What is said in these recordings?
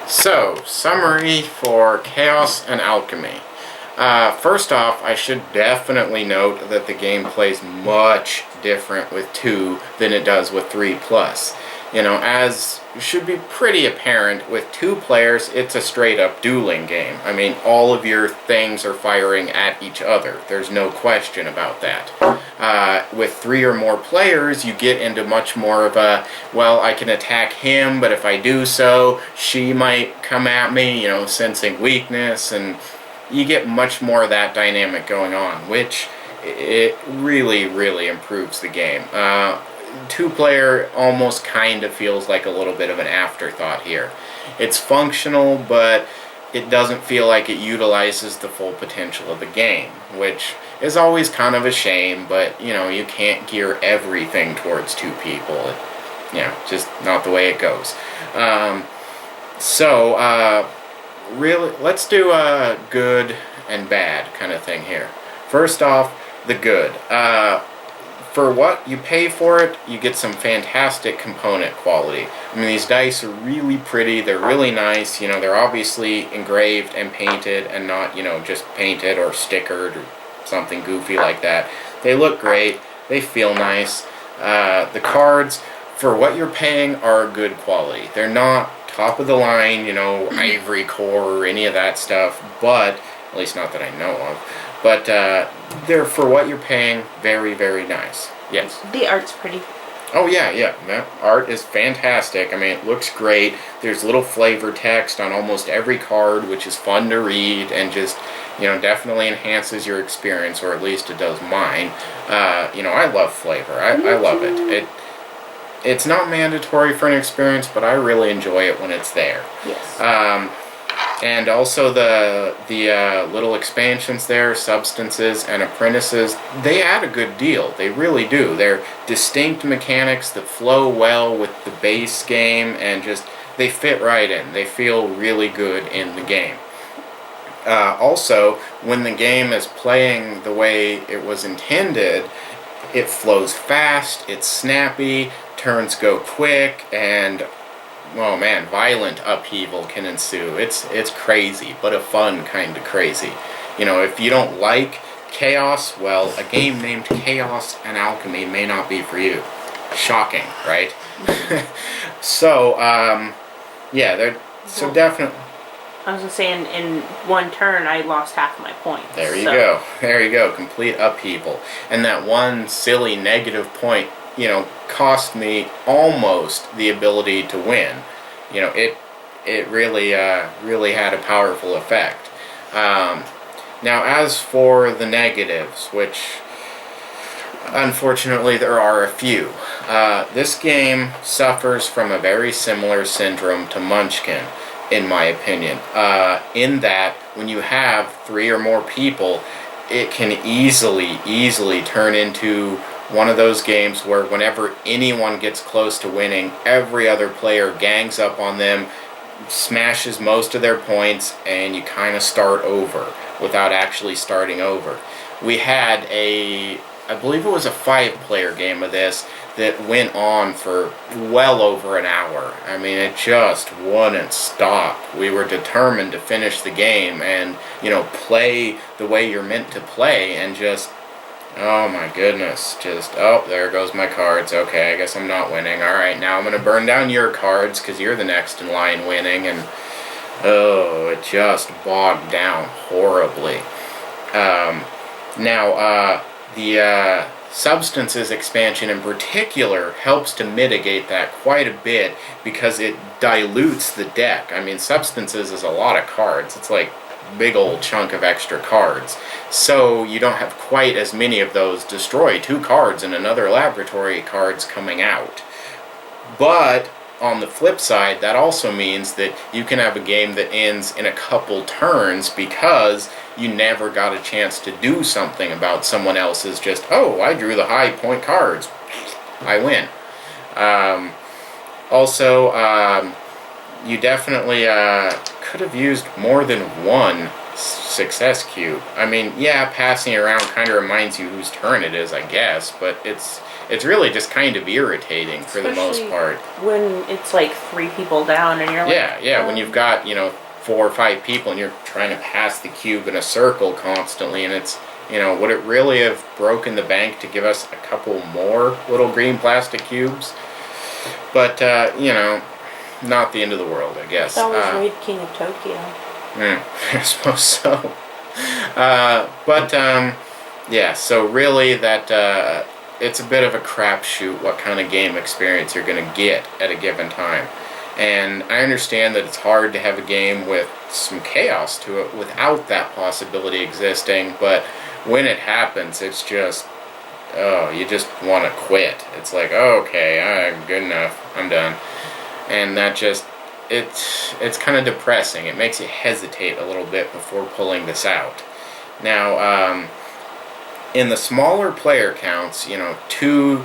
So, summary for Chaos and Alchemy. First off, I should definitely note that the game plays much different with 2 than it does with 3 plus. You know, as should be pretty apparent, with 2 players, it's a straight up dueling game. I mean, all of your things are firing at each other. There's no question about that. With 3 or more players, you get into much more of a, well, I can attack him, but if I do so, she might come at me, you know, sensing weakness, and you get much more of that dynamic going on, which it really, really improves the game. 2-player almost kind of feels like a little bit of an afterthought here. It's functional, but it doesn't feel like it utilizes the full potential of the game, which is always kind of a shame, but, you know, you can't gear everything towards 2 people. You know, just not the way it goes. Really, let's do a good and bad kind of thing here. First off, the good. For what you pay for it, you get some fantastic component quality. I mean, these dice are really pretty, they're really nice, you know, they're obviously engraved and painted and not, you know, just painted or stickered or something goofy like that. They look great, they feel nice. The cards, for what you're paying, are good quality. They're not top of the line, you know, ivory core or any of that stuff, but, at least not that I know of. But they're, for what you're paying, very, very nice. Yes? The art's pretty. Oh, yeah. That art is fantastic. I mean, it looks great. There's little flavor text on almost every card, which is fun to read and just, you know, definitely enhances your experience, or at least it does mine. You know, I love flavor. I love it. It's not mandatory for an experience, but I really enjoy it when it's there. Yes. And also the little expansions there, Substances and Apprentices, they add a good deal. They really do. They're distinct mechanics that flow well with the base game, and just, they fit right in. They feel really good in the game. Also, when the game is playing the way it was intended, it flows fast, it's snappy, turns go quick, and oh man, violent upheaval can ensue. It's crazy, but a fun kind of crazy. You know, if you don't like Chaos, well, a game named Chaos and Alchemy may not be for you. Shocking, right? So, yeah, so definitely. I was going to say, in one turn, I lost half my points. There you go. There you go. Complete upheaval. And that one silly negative point, you know, cost me almost the ability to win. You know, it really had a powerful effect. Now, as for the negatives, which unfortunately there are a few, this game suffers from a very similar syndrome to Munchkin, in my opinion, in that when you have 3 or more people, it can easily turn into one of those games where whenever anyone gets close to winning, every other player gangs up on them, smashes most of their points, and you kind of start over without actually starting over. We had I believe it was a 5-player game of this that went on for well over an hour. I mean, it just wouldn't stop. We were determined to finish the game and, you know, play the way you're meant to play, and just, oh my goodness, just, oh, there goes my cards. Okay, I guess I'm not winning. Alright, now I'm going to burn down your cards because you're the next in line winning, and oh, it just bogged down horribly. The Substances expansion in particular helps to mitigate that quite a bit because it dilutes the deck. I mean, Substances is a lot of cards. It's like a big old chunk of extra cards. So you don't have quite as many of those destroy 2 cards and another laboratory cards coming out. But on the flip side, that also means that you can have a game that ends in a couple turns because you never got a chance to do something about someone else's just, oh, I drew the high point cards, I win. You definitely could have used more than one success cube. I mean, yeah, passing around kind of reminds you whose turn it is, I guess, but it's it's really just kind of irritating for the most Especially part. when it's like 3 people down and you're like, Yeah, when you've got, 4 or 5 people and you're trying to pass the cube in a circle constantly, and it's, would it really have broken the bank to give us a couple more little green plastic cubes? But, not the end of the world, I guess. that was Raid King of Tokyo. I suppose so. Yeah, so really that it's a bit of a crapshoot what kind of game experience you're going to get at a given time. And I understand that it's hard to have a game with some chaos to it without that possibility existing, but when it happens, it's just, you just want to quit. It's like, okay, good enough, I'm done. And that just, it's kind of depressing. It makes you hesitate a little bit before pulling this out. Now, in the smaller player counts, 2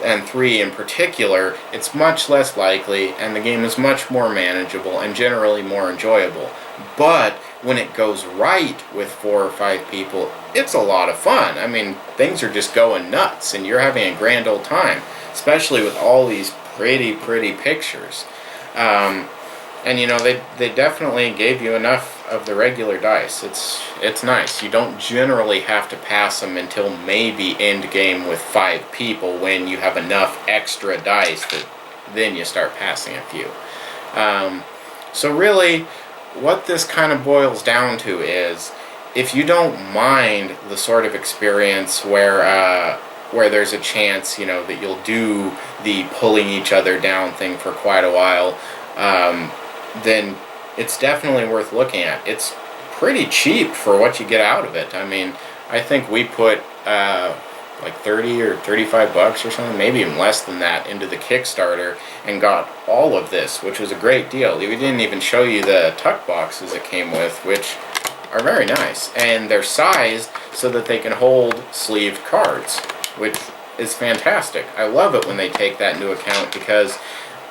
and 3 in particular, it's much less likely, and the game is much more manageable and generally more enjoyable. But when it goes right with 4 or 5 people, it's a lot of fun. I mean, things are just going nuts, and you're having a grand old time, especially with all these pretty pictures. And they definitely gave you enough of the regular dice. It's nice. You don't generally have to pass them until maybe end game with 5 people, when you have enough extra dice that then you start passing a few. So really, what this kind of boils down to is, if you don't mind the sort of experience where there's a chance, that you'll do the pulling each other down thing for quite a while, then it's definitely worth looking at. It's pretty cheap for what you get out of it. I mean, I think we put like 30 or 35 bucks or something, maybe even less than that, into the Kickstarter and got all of this, which was a great deal. We didn't even show you the tuck boxes it came with, which are very nice, and they're sized so that they can hold sleeved cards, which is fantastic. I love it when they take that into account, because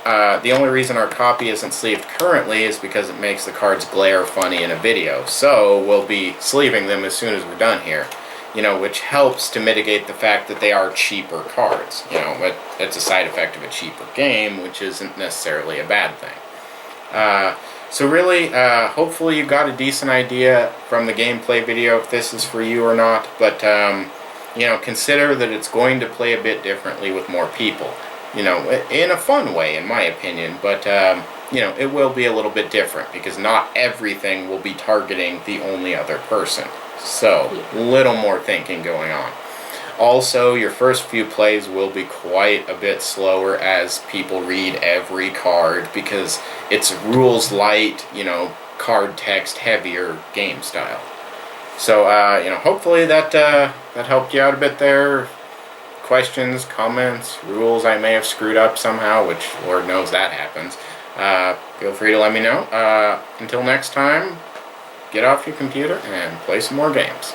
the only reason our copy isn't sleeved currently is because it makes the cards glare funny in a video. So we'll be sleeving them as soon as we're done here, which helps to mitigate the fact that they are cheaper cards. But it's a side effect of a cheaper game, which isn't necessarily a bad thing. So really, hopefully you got a decent idea from the gameplay video if this is for you or not. But, consider that it's going to play a bit differently with more people. In a fun way, in my opinion, but, it will be a little bit different, because not everything will be targeting the only other person. So, a little more thinking going on. Also, your first few plays will be quite a bit slower as people read every card, because it's rules light, card text heavier game style. So, hopefully that helped you out a bit there. Questions, comments, rules I may have screwed up somehow, which Lord knows that happens. Feel free to let me know. Until next time, get off your computer and play some more games.